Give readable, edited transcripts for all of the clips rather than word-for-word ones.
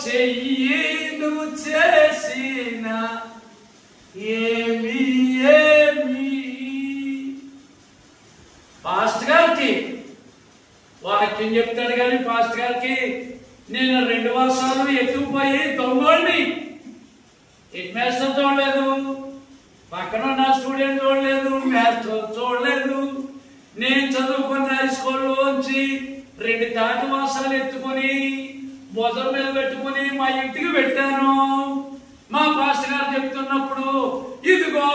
చెయ్యి నువ్వు చేసిన ఏమి ఏమి. పాస్టర్ గారికి వాక్యం చెప్తాడు కానీ పాస్టర్ గారికి నేను 2 వర్షాలు ఎత్తుకుపోయి దొంగోడిని హెడ్ మాస్టర్ చూడలేదు, పక్కన నా స్టూడెంట్ చూడలేదు, మ్యాథ్స్ చూడలేదు. నేను చదువుకున్న హై స్కూల్లోంచి 2 తాటి వాసాలు ఎత్తుకొని భుజం మీద పెట్టుకుని మా ఇంటికి పెట్టాను. మా పాస్టర్ గారు చెప్తున్నప్పుడు ఇదిగో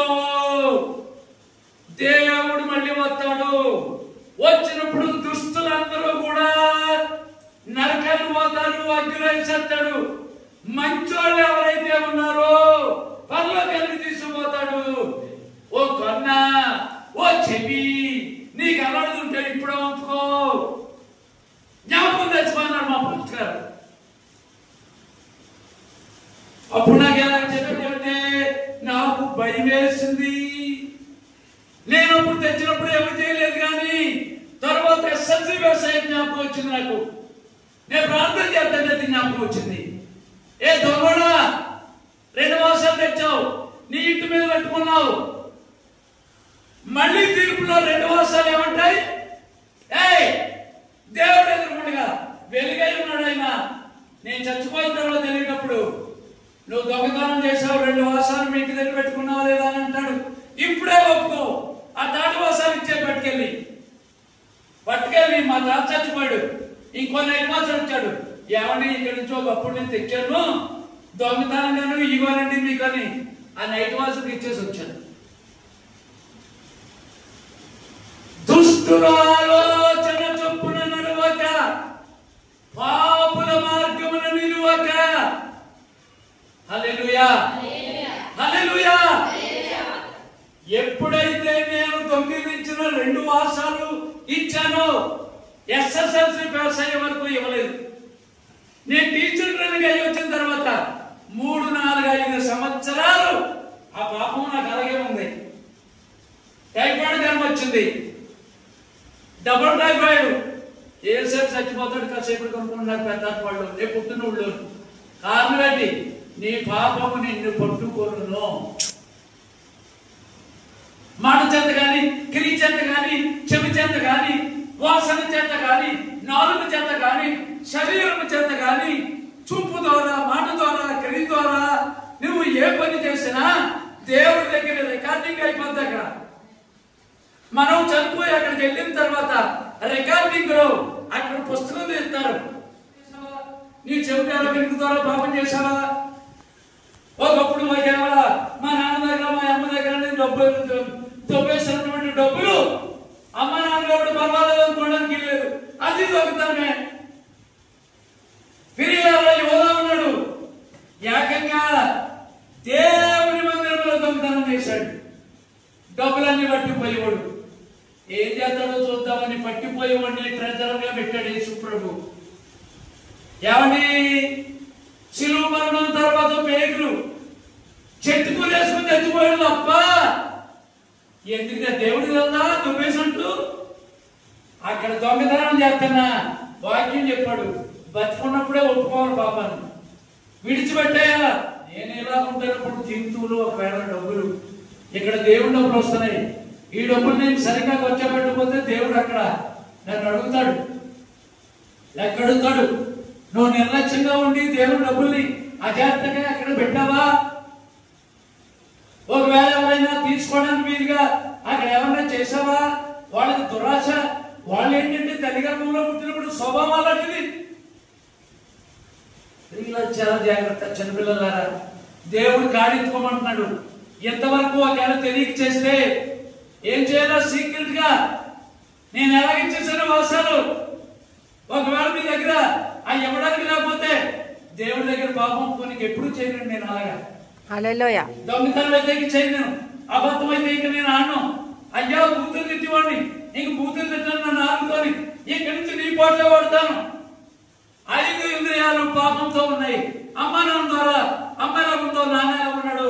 దేవుడు మళ్ళీ వస్తాడు, వచ్చినప్పుడు దుస్తులందరూ కూడా నరకానికి పోతారు, అగ్గిరేసేస్తాడు. మంచోళ్ళు ఎవరైతే ఉన్నారో పరలోకానికి తీసుకుపోతాడు. ఓ కన్న, ఓ చెవి, నీకు అలవాటుంటే ఇప్పుడు అందుకో జ్ఞాపకం తెచ్చుకున్నాడు మా పాస్టర్ గారు. అప్పుడు నాకు ఎలా చెప్పాడంటే నాకు భయం వేసింది. నేను అప్పుడు తెచ్చినప్పుడు ఏమీ చేయలేదు, కానీ తర్వాత ఎస్ఎల్సీ వ్యవసాయం జ్ఞాపకం వచ్చింది. నాకు నేను ప్రార్థన చేస్తాను, జ్ఞాపకం వచ్చింది. ఏ దొంగడా 2 వర్షాలు తెచ్చావు, నీ ఇంటి మీద పెట్టుకున్నావు, మళ్ళీ తీర్పులో 2 వర్షాలు ఏమంటాయి? దేవుడు ఎదురుకుండగా వెలుగై ఉన్నాడు ఆయన. నేను చచ్చిపోయిన తర్వాత తెలియనప్పుడు నువ్వు దొంగతనం చేసావు, 2 వర్షాలు మీ ఇంటి దగ్గర పెట్టుకున్నావా లేదా అని అంటాడు. ఇప్పుడే ఒప్పుకో, ఆ తాటి వర్షాలు ఇచ్చే పట్టుకెళ్ళి మా తాత చచ్చిపోయాడు, ఇంకో 9 మాసాలు వచ్చాడు. ఏమని ఇక్కడి నుంచి ఒకప్పుడు నేను తెచ్చాను దొంగతనంగాను, ఇవ్వనండి మీకు అని ఆ 9 మాసాలు ఇచ్చేసి వచ్చాను. దుష్టుల ఆలోచన చొప్పున నడవక, పాపుల మార్గమున నిలువక. హల్లెలూయా, హల్లెలూయా. ఎప్పుడైతే నేను దొంగిలించిన 2 వర్షాలు ఇచ్చానో ఎస్ఎస్ఎల్సీ పాస్ అయ్యే వరకు ఇవ్వలేదు. నేను టీచర్ ట్రైనింగ్ అయ్యి వచ్చిన తర్వాత 3, 4, 5 సంవత్సరాలు ఆ పాపం నాకు అలాగే ఉంది. టైఫాయిడ్ జ్వరం వచ్చింది, డబుల్ టైఫాయిడ్. ఏసేపు చచ్చిపోతాడు, కాసేపు కొనుక్కుంటున్నారు పెద్ద వాళ్ళు, రేపు పుట్టినోళ్ళు. కారణం ఏంటి? నీ పాపము నిన్ను పట్టుకొనును. మాట చేత కానీ, క్రియ చేత కానీ, చెవి చేత కానీ, వాసన చేత కానీ, నాలుగు చేత కానీ, శరీరం చేత కానీ, చూపు ద్వారా, మాట ద్వారా, క్రియ ద్వారా నువ్వు ఏ పని చేసినా దేవుడి దగ్గర రికార్డింగ్ అయిపోద్ది. అక్కడ మనం చనిపోయి అక్కడికి వెళ్ళిన తర్వాత రికార్డింగ్ లో అక్కడ పుస్తకం తీస్తారు. నీ చెవి ద్వారా, క్రియ ద్వారా పాపం చేసావా? ఒకప్పుడు మా నాన్న దగ్గర, మా అమ్మ దగ్గర డబ్బులు దొబ్బేసినటువంటి డబ్బులు అమ్మ నాన్నగారు పర్వాలేదు అనుకోవడానికి లేదు, అది దొంగతనమే. ఫిర్యాదులో యోధా ఉన్నాడు, ఏకంగా దేవుని మందిరంలో దొంగతనం చేశాడు. డబ్బులన్నీ పట్టిపోయేవాడు. ఏం చేస్తాడో చూద్దామని పట్టిపోయేవాడిని ట్రెజరర్గా పెట్టాడు యేసు ప్రభు. ఏమని? శిలువ మరణం తర్వాత పేగులు చెట్టుకు వేసుకుని చచ్చిపోయాడు తప్ప ఎందుకంటే దేవుడి కదా దుబ్బేసినట్టు అక్కడ దొంగతనం చేస్తున్నా. వాక్యం చెప్పాడు, బతుకున్నప్పుడే ఒప్పుకోవాలి పాపాన్ని, విడిచిపెట్టాయా. నేను ఎలా ఉంటున్నప్పుడు జీవితంలో ఒకవేళ డబ్బులు, ఇక్కడ దేవుడి డబ్బులు వస్తున్నాయి, ఈ డబ్బులు నేను సరిగ్గా వచ్చేపెట్టకపోతే దేవుడు అక్కడ నన్ను అడుగుతాడు, లెక్క అడుగుతాడు. నువ్వు నిర్లక్ష్యంగా ఉండి దేవుడి డబ్బుల్ని అజాగ్రత్తగా అక్కడ పెట్టావా? ఒకవేళ ఎవరైనా తీసుకోవడానికి వీలుగా అక్కడ ఏమన్నా చేసావా? వాళ్ళకి దురాశ, వాళ్ళు ఏంటంటే తల్లిగర్భంలో పుట్టినప్పుడు స్వభావం అలాంటిది. చాలా జాగ్రత్త చిన్నపిల్లలారా, దేవుడు కాడించుకోమంటున్నాడు. ఎంతవరకు ఒకవేళ తెలియక చేస్తే ఏం చేయాలో సీక్రెట్ గా నేను ఎలాగిచ్చేసాను వాసాలు. ఒకవేళ మీ దగ్గర ఆ ఇవ్వడానికి లేకపోతే దేవుడి దగ్గర పాపం కొన్ని ఎప్పుడు చేయను నేను అలాగా. హల్లెలూయా. దొంగతనం అయితే చేయను, అబద్ధం అయితే ఇంక నేను ఆడను. అయ్యా బూతులు తిట్టివాడిని, ఇంక బూతులు తిట్టాను నన్ను ఆడుకొని ఇక్కడి నుంచి నీ పాటలో పడతాను. 5 ఇంద్రియాలు పాపంతో ఉన్నాయి. అమ్మా నాన్న ద్వారా, అమ్మ ఎలా ఉందో నాన్న ఎలా ఉన్నాడు,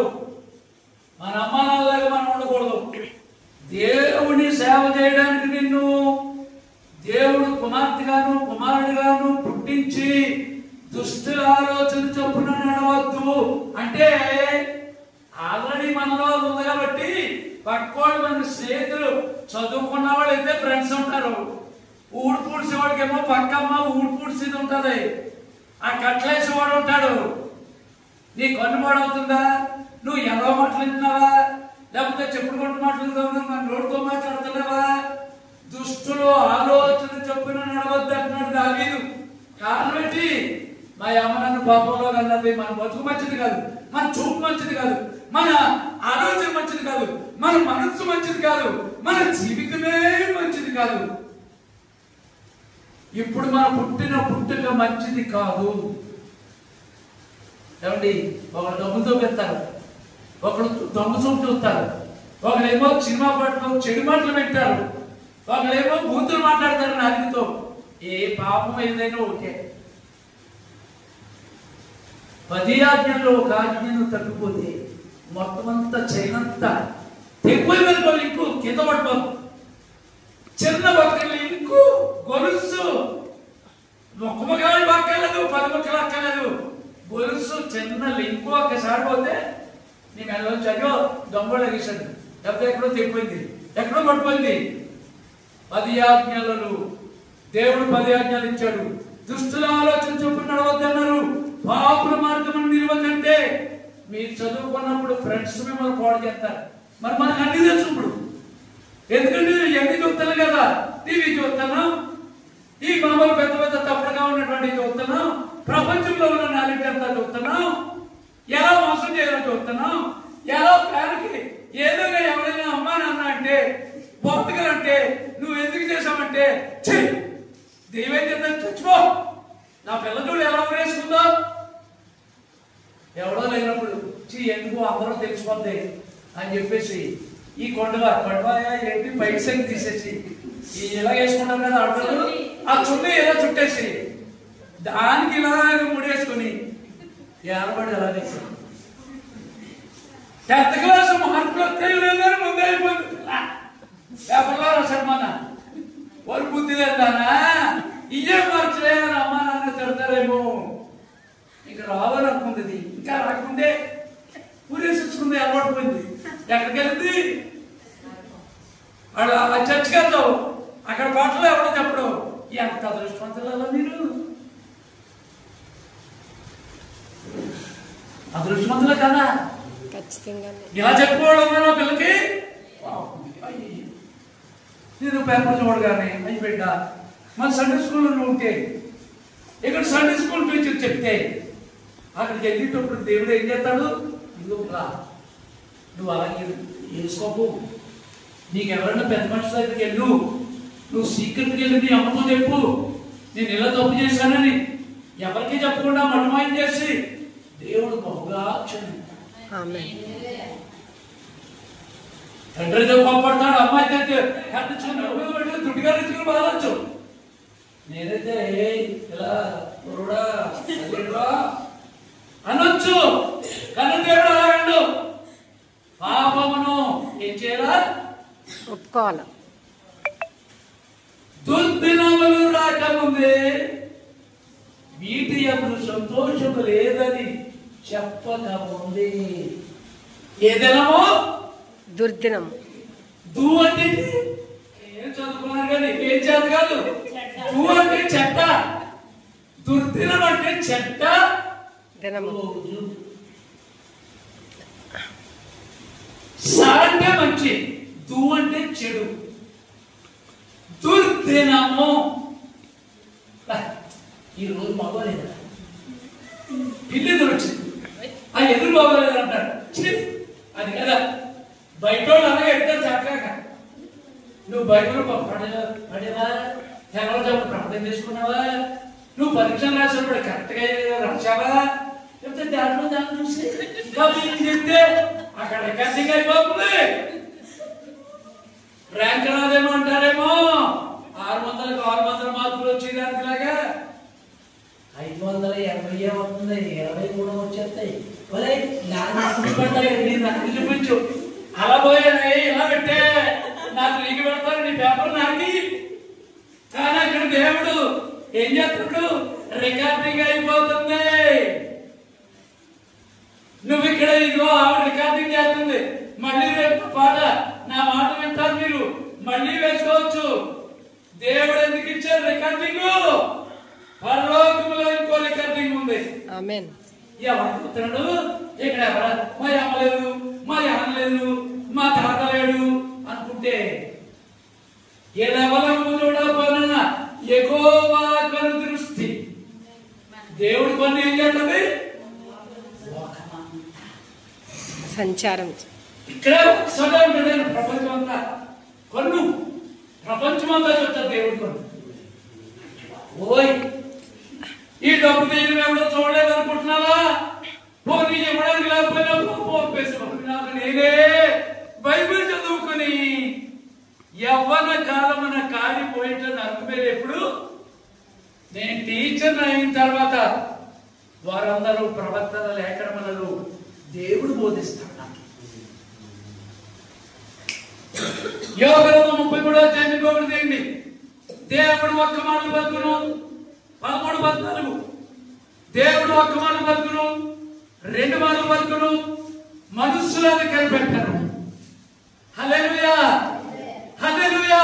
మన అమ్మా నాన్నలాగా మనం ఉండకూడదు. దేవుని సేవ చేయడానికి నిన్ను దేవుడు కుమార్తెగాను కుమారుడిగాను పుట్టించి దుష్టుల ఆలోచన చొప్పున నడవద్దు అంటే ఆల్రెడీ మనలో ఉంది కాబట్టి పక్కోళ్ళు మన స్నేహితులు చదువుకున్న వాళ్ళు అయితే ఫ్రెండ్స్ ఉంటారు. ఊడు పూడ్చేవాడికేమో పక్కమ్మ ఊడు పూడ్చేది ఉంటది. ఆ కట్లేసేవాడు ఉంటాడు. నీ కన్ను పాడవుతుందా? నువ్వు ఎలా మాట్లాడుతున్నావా? లేకపోతే చెప్పుడు కొట్టు మాట్లాడుతున్నావు? మన నోటితో మాట్లాడుతున్నావా? దుష్టులు ఆలోచన చొప్పున నడవద్దు అంటున్నాడు దావీదు. కారణం ఏంటి? మా అమ్మ నన్ను పాపంలో అన్నది. మన బతుకు మంచిది కాదు, మన చూపు మంచిది కాదు, మన ఆలోచన మంచిది కాదు, మన మనస్సు మంచిది కాదు, మన జీవితమే మంచిది కాదు. ఇప్పుడు మన పుట్టుక మంచిది కాదు. ఏమండి, ఒకడు దొంగతో పెడతారు, ఒకడు దొంగ చూపు చూస్తారు, ఒకడేమో సినిమా పాటలు చెడు మాటలు పెట్టారు, ఒకడేమో బూతులు మాట్లాడతారు నాలుగుతో. ఏ పాపం ఏదైనా ఓకే. 10 ఆజ్ఞల్లో ఒక ఆజ్ఞను తప్పిపోతే మొత్తం అంతా చైనంతా తెగిపోయి వెళ్ళిపోయి ఇంకు కింద పడిపోదు. చిన్న బతుకలు ఇంకు గొలుసు ఒక్క ముక్కలు పక్కలేదు, 10 ముక్కలు అక్కలేదు. గొలుసు చిన్న లింకు ఒక్కసారి పోతే నీ మెడలో చదివో దొంగలు ఎగిసాడు, లేకపోతే ఎక్కడో తెగిపోయింది, ఎక్కడో పడిపోయింది. 10 ఆజ్ఞలు దేవుడు 10 ఆజ్ఞలు ఇచ్చాడు. దుష్టుల ఆలోచన చొప్పున నడవద్దన్నారు. పాపుల మార్గం నిలవకంటే మీరు చదువుకున్నప్పుడు ఫ్రెండ్స్ మిమ్మల్ని పాడు చేస్తారు. మరి మనకు అన్ని తెలుసు ఇప్పుడు. ఎందుకంటే ఎన్ని చూస్తాను కదా, టీవీ చూస్తాను, ఈ మామూలు పెద్ద పెద్ద తప్పుడుగా ఉన్నటువంటి చూస్తాను, ప్రపంచంలో ఉన్న నాలెడ్జ్ అంతా చూస్తాను, ఎలా మోసం చేయాలో చూస్తాను, ఎలా ఫ్యాన్కి ఏదో ఎవరైనా అమ్మా నాన్న అంటే బతుకలంటే నువ్వు ఎందుకు చేసావంటే దేవేం చేద్దాం చచ్చిపో, నా పిల్లచూడు ఎలా ఊరేసుకుందో. ఎవడో లేనప్పుడు ఎందుకు అందరూ తెలిసిపోద్ది అని చెప్పేసి ఈ కొండవా ఏంటి బయట సైడ్ తీసేసి ఇలా వేసుకుంటాం కదా ఆడపిల్లలు, ఆ చున్నీ ఇలా చుట్టేసి దానికి ఇలా ముడేసుకుని ఏర్పడి ఎలా చేస్తాం. 10th క్లాస్ మార్కులు వస్తాయి లేదని ముందే అయిపోతుంది. పేపర్లో రాశాడు మన వారు బుద్ధి లేదానా ఇదే మార్చులే అమ్మ నాన్న తిడతారేమో. ఇంకా రావాలనుకుంది, ఇంకా రాకుండే ఊరేసుకుంది, అలవాటు పోయింది. ఎక్కడికి వెళ్తుంది? వాళ్ళు ఆ చర్చికి వెళ్తావు, అక్కడ పాటలు ఎవడో చెప్పడు. ఎంత అదృష్టవంతులలో మీరు, అదృష్టవంతులే కదా. ఇలా చెప్పుకోవడం పిల్లకి నేను పేపర్ చూడగానే అయ్యి బిడ్డ మన సండే స్కూల్లో నువ్వు ఉంటే, ఇక్కడ సండే స్కూల్ టీచర్ చెప్తే అక్కడికి వెళ్ళేటప్పుడు దేవుడు ఏం చేస్తాడు? ఇదిగోరా నువ్వు అలాగే వేసుకోకు, నీకు ఎవరైనా పెద్ద మనిషి దగ్గరికి వెళ్ళు, నువ్వు సీక్రెట్కి వెళ్ళి నీ అమ్మతో చెప్పు నేను ఇలా తప్పు చేశానని. ఎవరికి చెప్పకుండా మటమాయం చేసి దేవుడు బహుగా క్షమిస్తాడు. తండ్రితో కోపడతాడు, అమ్మాయి దుడ్డుగా రుచుకుని బాధచ్చు. నేనైతే ఇలా అనొచ్చు, కానీ దేవుడు అలాగండు. పాపమును ఏం చేయాలా? ఒప్పుకోవాలి. దుర్దినములు రాకముందే వీటి యందు సంతోషము లేదని చెప్పకముందే. ఏ దినము? దుర్దినము. దు అంటే ఏం చదువుకున్నారు కానీ ఏం చేత కాదు. దు అంటే చెట్ట, దుర్దినం అంటే చెట్ట దినము. స అంటే మంచి, దు అంటే చెడు. దుర్దినము. ఈ రోజు బాగోలేదు, పిల్లి వచ్చింది, ఆ ఎదురు బాగోలేదు అంటాడు. అది కదా బయట వాళ్ళు అలాగే ఎడతారు చక్కగా. నువ్వు బయటలో పడేవా, తెల్లవారుజామున ప్రార్థన చేసుకున్నావా, నువ్వు పరీక్షలు రాసినప్పుడు కరెక్ట్గా రాసావా, లేకపోతే దాంట్లో చూసి చెప్తే అక్కడ కరెక్ట్గా అయిపోతుంది. ర్యాంక్ రాదేమో అంటారేమో, 600కు 600 మార్కులు వచ్చేదానికి లాగా 580 అవుతుంది, 23 వచ్చేస్తాయి. నాకు చూపించు, అలా పోయాయి ఇలా పెట్టే నాకు నీకు పెడతాను నీ పేపర్ నాకి. కానీ అక్కడ దేవుడు ఏం చేస్తాడు? రికార్డింగ్ అయిపోతుంది. నువ్వు ఇక్కడ ఇదిగో ఆవిడ రికార్డింగ్ చేస్తుంది. మళ్ళీ రేపు పాట నా మాట వింటారు మీరు, మళ్ళీ వేసుకోవచ్చు. దేవుడు ఎందుకు ఇచ్చారు రికార్డింగ్? పరలోకములో ఇంకో రికార్డింగ్ ఉంది. ఆమేన్. ఎవరుతున్నాడు ఇక్కడ? ఎవరా? మా అమ్మ లేదు, మా అన్న లేదు, మా తాత లేడు అనుకుంటే ఎలవలము చూడబోనా యెహోవా కను దృష్టి. దేవుడు కొన్ని ఏం చేస్తుంది? సంచారం ఇక్కడ ఒకసారి ఉంటుంది. ప్రపంచం అంతా కొన్ను, ప్రపంచం అంతా చూస్తారు దేవుడు కొన్ను. ఓయ్, ఈ డబ్బు తీయడం ఎవడో చూడలేదు అనుకుంటున్నావా? పోనీ ఇవ్వడానికి లేకపోయినా ఒప్పేసుకుంటున్నాను. నేనే బైబిల్ చదువుకుని యవ్వన కాలమున కాలిపోయేటని అర్థమేది ఎప్పుడు? నేను టీచర్ అయిన తర్వాత వారందరూ ప్రవర్తన లేఖనములను దేవుడు బోధిస్తాడు. యోగగ్రంథం 33వ అధ్యాయం ఇంకొకటి. దేవుడు ఒక్క మాట పలుకును. 13:14 దేవుడు ఒక్క మాట పలుకును, 2 మాటలు పలుకును, మనుషులను కనిపెట్టను. హల్లెలూయా, హల్లెలూయా.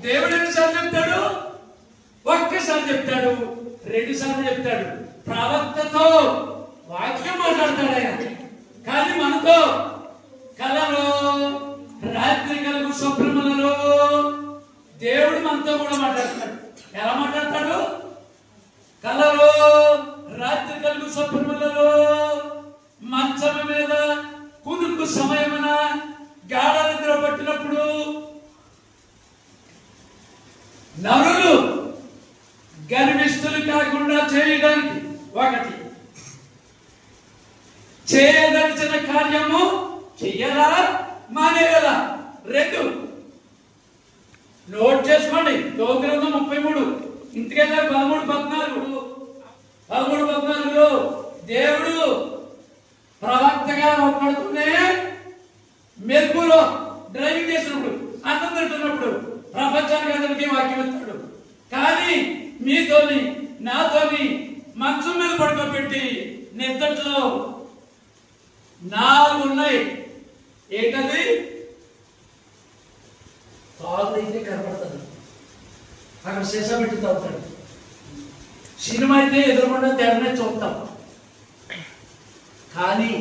దేవుడు ఎన్నిసార్లు చెప్తాడు? ఒక్కసారి చెప్తాడు, 2 సార్లు చెప్తాడు. ప్రవక్తతో వాక్యం మాట్లాడతాడు ఆయన. కానీ మనతో కలలో, రాత్రి కలుగు స్వప్నములలో దేవుడు మనతో కూడా మాట్లాడతాడు. ఎలా మాట్లాడతాడు? కలలో, రాత్రి కలుగు స్వప్నములలో, మంచం మీద కునుకు సమయమున, గాఢ నిద్ర పట్టినప్పుడు, నరులు గర్విష్ఠులు కాకుండా చేయడానికి, 1 చేయదలిచిన కార్యము చెయ్యరా మానేయాలా, 2 నోట్ చేసుకోండి. యోగగ్రంథం 33 ఇంటికెళ్ళా 13:14 దేవుడు ప్రవక్తగా ఒక్కడుతూనే మెరుపులో డ్రైవింగ్ చేసినప్పుడు, అన్నం తింటున్నప్పుడు ప్రపంచానికి అందరికీ వాక్యం ఇస్తాడు. కానీ మీతోని నాతోని మంచం మీద పడుకోబెట్టి నిద్రలో 4 ఉన్నాయి. ఏంటది? తాగుడు అయితే కనపడుతుంది, అక్కడ శేష పెట్టి తాగుతాడు. సినిమా అయితే ఎదురుకుండా తెరనే చూస్తాం. కానీ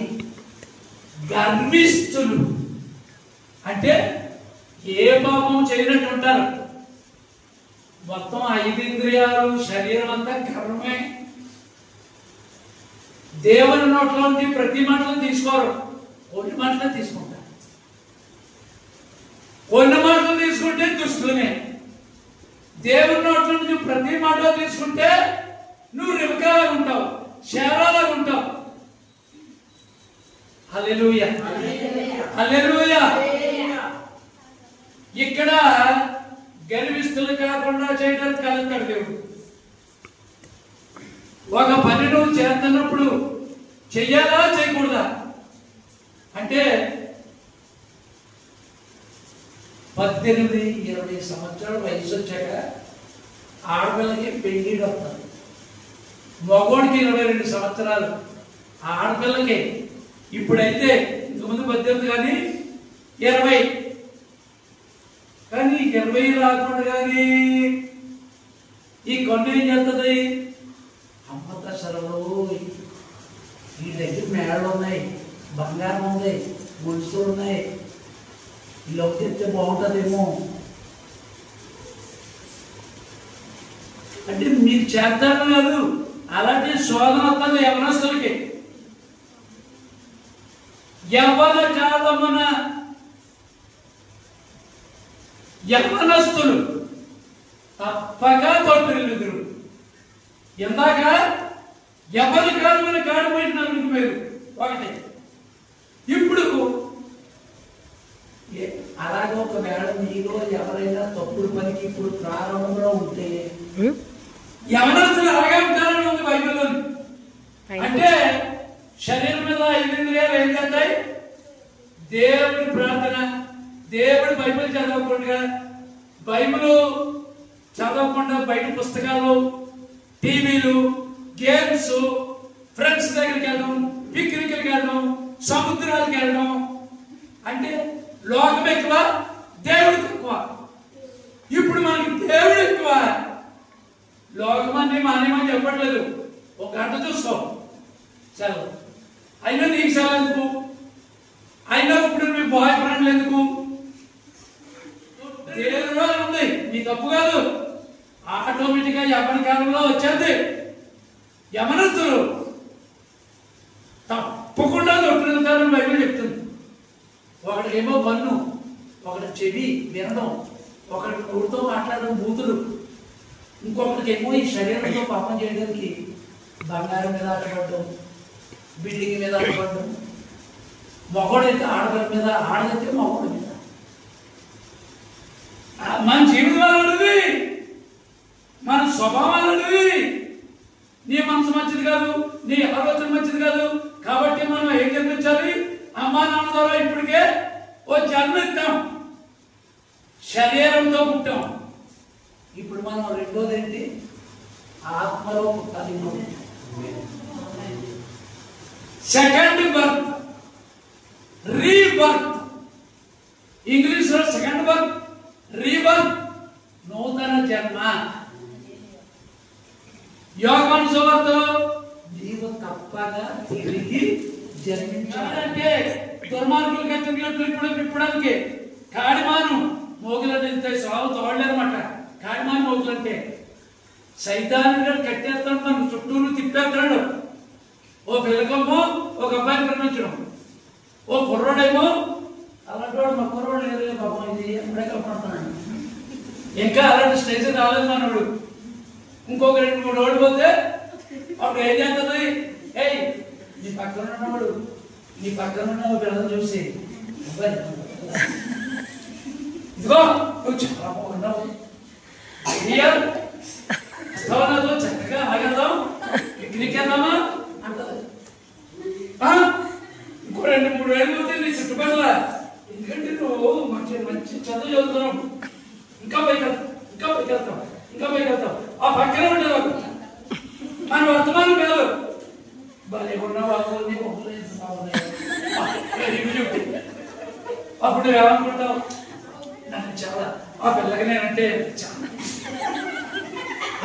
గర్విష్ఠులు అంటే ఏ పాపం చేయనట్టు ఉంటారు. మొత్తం 5 ఇంద్రియాలు, శరీరం అంతా గర్వమే. దేవుని నోట్లో నుంచి ప్రతి మాటలు తీసుకోరు, కొన్ని మాటలు తీసుకుంటారు. కొన్ని మాటలు తీసుకుంటే దుష్టులమే. దేవుని నోట్ల నుంచి ప్రతి మాటలు తీసుకుంటే నువ్వు రిబకాలా ఉంటావు, శారాలా ఉంటావు. హల్లెలూయా, హల్లెలూయా. ఇక్కడ గర్విష్ఠులు కాకుండా చేయడానికి కలుగుతాడు దేవుడు. ఒక పని నువ్వు చేస్తున్నప్పుడు చెయ్యాలా చేయకూడదా అంటే 18-20 సంవత్సరాల వయసు వచ్చాక ఆడపిల్లకి పెళ్లి వస్తుంది. మగోడికి 22 సంవత్సరాలు, ఆడపిల్లకి. ఇప్పుడైతే ఇంతకుముందు 18 కానీ 20, కానీ 20 రాకుండా కానీ ఈ కొన్ని ఏం చేస్తుంది? అమ్మత సెలవులు, ఈ దగ్గర మేడలు ఉన్నాయి, బంగారం ఉంది, ముడుచులు ఉన్నాయి, ఇలా చెప్తే బాగుంటుందేమో అంటే మీరు చేస్తారు కాదు. అలాంటి శోధన వస్తుంది యవనస్తులకి. యవ్వన కాలమున యవనస్తులు తప్పక తొట్టిల్లుదురు. ఇందాక యవ్వన కాలమున కాడిపోయినారు మీరు 1. ఇప్పుడు అలాగే ఒకవేళ మీలో ఎవరైనా తప్పుడు పనికి ఇప్పుడు ప్రారంభంలో ఉంటే యవనస్తులు అలాగే ఉంటారని ఉంది బైబిల్లో. అంటే శరీరం మీద 5 ఇంద్రియాలు ఏం చేస్తాయి? దేవుడి ప్రార్థన, దేవుడి బైబిల్ చదవకుండా, బైబిల్ చదవకుండా బయట పుస్తకాలు, టీవీలు, గేమ్స్, ఫ్రెండ్స్ దగ్గరికి వెళ్ళడం, పిక్నిక్కి వెళ్ళడం, సముద్రాలకు వెళ్ళడం. అంటే లోకం ఎక్కువ, దేవుడు తక్కువ. ఇప్పుడు మనకి దేవుడు ఎక్కువ. లోకం అన్ని మానేమని చెప్పట్లేదు. ఒక గంట చూస్తాం సెలవు, అయినా నీకు సెలవు ఎందుకు? అయినా ఇప్పుడు మీ బాయ్ ఫ్రెండ్లు ఎందుకు? దేవుడు ఉంది, నీ తప్పు కాదు. ఆటోమేటిక్ గా యమన కాలంలో వచ్చేది. యమనస్తులు తప్పకుండా దొరుకుతారని బైబిల్ చెప్తుంది. ఒకటికేమో కన్ను, ఒకటి చెవి వినడం, ఒకటి నోటితో మాట్లాడడం బూతులు, ఇంకొకరికేమో ఈ శరీరంతో పాపం చేయడానికి బంగారం మీద ఆటపడడం, బిల్డింగ్ మీద ఆటపడడం, మగోడైతే ఆడవారి మీద, ఆడదైతే మగోడి మీద. మన జీవితం అలాంటిది, మన స్వభావం అలాంటిది. నీ మనసు మంచిది కాదు, నీ ఆలోచన మంచిది కాదు. కాబట్టి మనం ఏం జన్మించాలి? అమ్మా నాన్న ద్వారా ఇప్పటికే ఓ జన్మిస్తాం, శరీరంతో పుట్టాం. ఇప్పుడు మనం రెండోది ఏంటి? ఆత్మలో పుట్టాలి. Second birth, rebirth. ఇంగ్లీష్ లో సెకండ్ బర్త్, రీబర్త్, నూతన జన్మ. యోహాను సువార్తలో నీవు తప్పగా తిరిగి జన్మించాలంటే దుర్మార్గులు కట్టినట్లు ఇప్పుడు ఇప్పడానికి కాడిమాను మోగులంటే సాగు తోడలేనమాట. కాడిమాను మోగులంటే సైతాన్ని కట్టేస్తాడు, మన చుట్టూరు తిప్పేస్తాడు. ఓ పిల్లకమ్మో ఒక అబ్బాయిని ప్రేమించడం, ఓ కుర్రోడేమో అలాంటి వాడు మా కుర్రోడు లేదు పాపం, ఇది ఎప్పుడే కప్పుడుతున్నాడు. ఇంకా అలాంటి స్టేజ్ రాలేదు మనోడు. ఇంకొక 2-3 రోజులు పోతే అప్పుడు ఏం చేస్తుంది? ఏయ్ నీ పక్కన ఉన్నవాడు, నీ పక్కన ఉన్న పిల్లలు చూసి ఇదిగో నువ్వు చాలా బాగున్నావు, నాతో చక్కగా ఆగేద్దాం, పిక్నిక్ వెళ్దామా అంటది. ఇంకో 2-3 రోజులు పోతే నీ చుట్టుపక్కల, ఎందుకంటే నువ్వు మంచి మంచి చదువు చదువుతున్నావు, ఇంకా పైకి వెళ్తావు, ఇంకా పైకి వెళ్తావు, ఇంకా పైకి వెళ్తావు. ఆ పక్కనే ఉండేవాడు మన వర్తమానం పిల్లలు భలే ఉన్నావు, అప్పుడు ఏమనుకుంటావు? నాకు చాలా ఆ పిల్లకి నేనంటే చాలా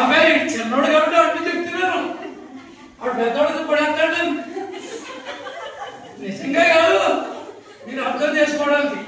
అబ్బాయి చిన్నోడు కాబట్టి అడ్డు చెప్తున్నాను. ఆవిడ పెద్దోడు పడేస్తాడు. నిజంగా కాదు, మీరు అర్థం చేసుకోవడానికి.